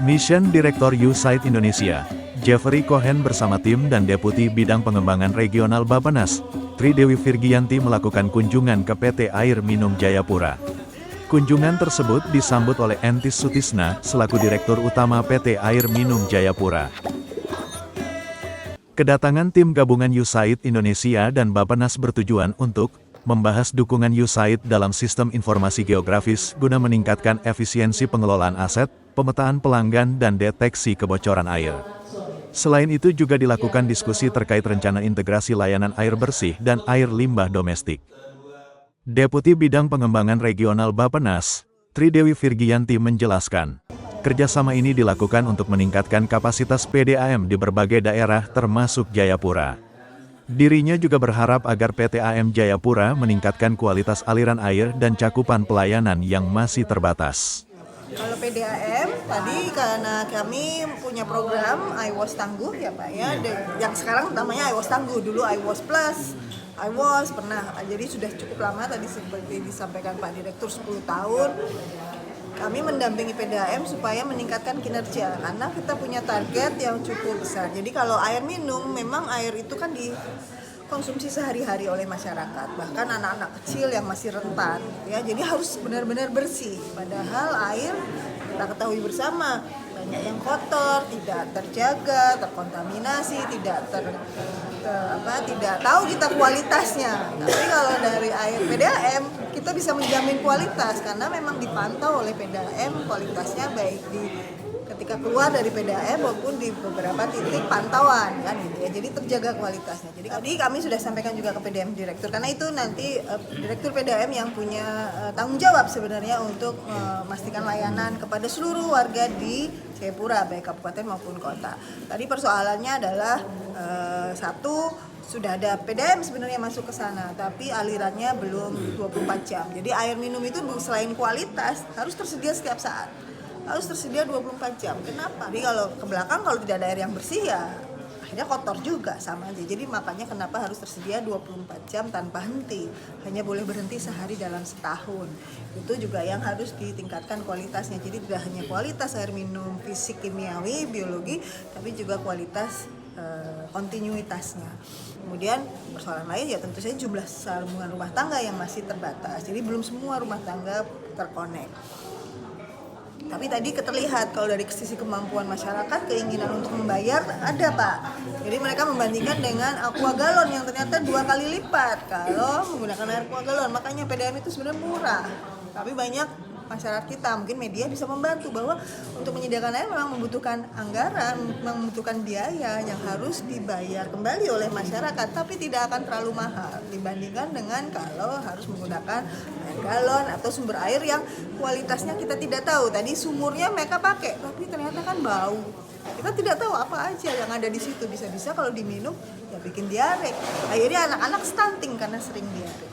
Mission Director USAID Indonesia, Jeffrey Cohen bersama tim dan Deputi Bidang Pengembangan Regional Bappenas, Tri Dewi Virgianti melakukan kunjungan ke PT Air Minum Jayapura. Kunjungan tersebut disambut oleh Entis Sutisna, selaku Direktur Utama PT Air Minum Jayapura. Kedatangan tim gabungan USAID Indonesia dan Bappenas bertujuan untuk membahas dukungan USAID dalam sistem informasi geografis guna meningkatkan efisiensi pengelolaan aset, pemetaan pelanggan dan deteksi kebocoran air. Selain itu juga dilakukan diskusi terkait rencana integrasi layanan air bersih dan air limbah domestik. Deputi Bidang Pengembangan Regional Bappenas, Tri Dewi Virgianti menjelaskan, kerjasama ini dilakukan untuk meningkatkan kapasitas PDAM di berbagai daerah termasuk Jayapura. Dirinya juga berharap agar PT AM Jayapura meningkatkan kualitas aliran air dan cakupan pelayanan yang masih terbatas. Kalau PDAM tadi karena kami punya program iWAS Tangguh ya Pak ya, yang sekarang namanya iWAS Tangguh, dulu iWAS Plus, iWAS pernah, jadi sudah cukup lama tadi seperti disampaikan Pak Direktur 10 tahun. Kami mendampingi PDAM supaya meningkatkan kinerja karena kita punya target yang cukup besar. Jadi kalau air minum, memang air itu kan dikonsumsi sehari-hari oleh masyarakat, bahkan anak-anak kecil yang masih rentan, ya. Jadi harus benar-benar bersih. Padahal air kita ketahui bersama banyak yang kotor, tidak terjaga, terkontaminasi, tidak tahu kita kualitasnya. Tapi kalau dari air PDAM kita bisa menjamin kualitas karena memang dipantau oleh PDAM kualitasnya, baik ketika keluar dari PDAM maupun di beberapa titik pantauan kan gitu ya. Jadi terjaga kualitasnya. Jadi tadi kami sudah sampaikan juga ke PDAM Direktur karena itu nanti Direktur PDAM yang punya tanggung jawab sebenarnya untuk memastikan layanan kepada seluruh warga di Jayapura baik kabupaten maupun kota. Tadi persoalannya adalah satu, sudah ada PDAM sebenarnya masuk ke sana, tapi alirannya belum 24 jam. Jadi air minum itu selain kualitas harus tersedia setiap saat. Harus tersedia 24 jam. Kenapa? Jadi kalau ke belakang kalau tidak ada air yang bersih ya akhirnya kotor juga sama aja. Jadi makanya kenapa harus tersedia 24 jam tanpa henti. Hanya boleh berhenti sehari dalam setahun. Itu juga yang harus ditingkatkan kualitasnya. Jadi tidak hanya kualitas air minum fisik, kimiawi, biologi, tapi juga kualitas kontinuitasnya. Kemudian persoalan lain ya tentu saja jumlah sambungan rumah tangga yang masih terbatas. Jadi belum semua rumah tangga terkonek. Tapi tadi terlihat kalau dari sisi kemampuan masyarakat, keinginan untuk membayar ada Pak. Jadi mereka membandingkan dengan aqua galon yang ternyata 2 kali lipat kalau menggunakan air aqua galon. Makanya PDAM itu sebenarnya murah. Tapi banyak masyarakat kita, mungkin media bisa membantu bahwa untuk menyediakan air memang membutuhkan anggaran, membutuhkan biaya yang harus dibayar kembali oleh masyarakat, tapi tidak akan terlalu mahal dibandingkan dengan kalau harus menggunakan air galon atau sumber air yang kualitasnya kita tidak tahu. Tadi sumurnya mereka pakai, tapi ternyata kan bau. Kita tidak tahu apa aja yang ada di situ, bisa-bisa kalau diminum ya bikin diare. Akhirnya anak-anak stunting karena sering diare.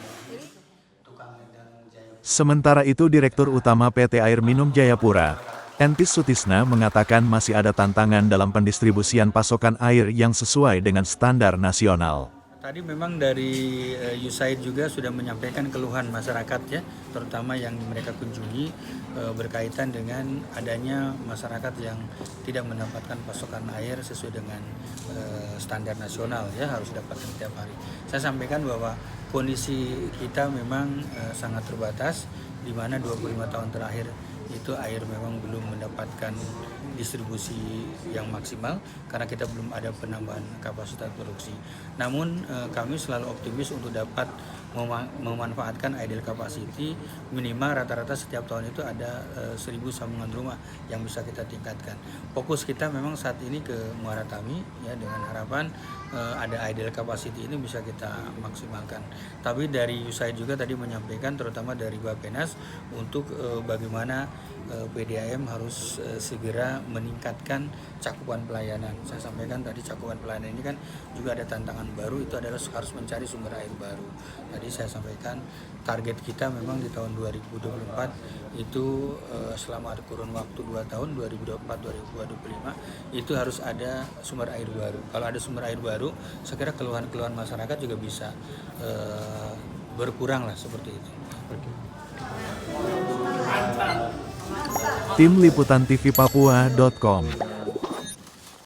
Sementara itu Direktur Utama PT Air Minum Jayapura, Entis Sutisna mengatakan masih ada tantangan dalam pendistribusian pasokan air yang sesuai dengan standar nasional. Tadi memang dari USAID juga sudah menyampaikan keluhan masyarakat ya, terutama yang mereka kunjungi berkaitan dengan adanya masyarakat yang tidak mendapatkan pasokan air sesuai dengan standar nasional ya, harus dapatkan setiap hari. Saya sampaikan bahwa kondisi kita memang sangat terbatas, di mana 25 tahun terakhir itu air memang belum mendapatkan distribusi yang maksimal karena kita belum ada penambahan kapasitas produksi. Namun kami selalu optimis untuk dapat memanfaatkan ideal capacity, minimal rata-rata setiap tahun itu ada 1.000 sambungan rumah yang bisa kita tingkatkan. Fokus kita memang saat ini ke Muara Tami ya, dengan harapan ada ideal capacity ini bisa kita maksimalkan. Tapi dari USAID juga tadi menyampaikan, terutama dari Bappenas, untuk bagaimana PDAM harus segera meningkatkan cakupan pelayanan. Saya sampaikan tadi cakupan pelayanan ini kan juga ada tantangan baru, itu adalah harus mencari sumber air baru. Tadi saya sampaikan target kita memang di tahun 2024 itu selama ada kurun waktu 2 tahun 2024-2025 itu harus ada sumber air baru. Kalau ada sumber air baru, saya kira keluhan-keluhan masyarakat juga bisa berkurang lah seperti itu. Tim Liputan TV Papua.com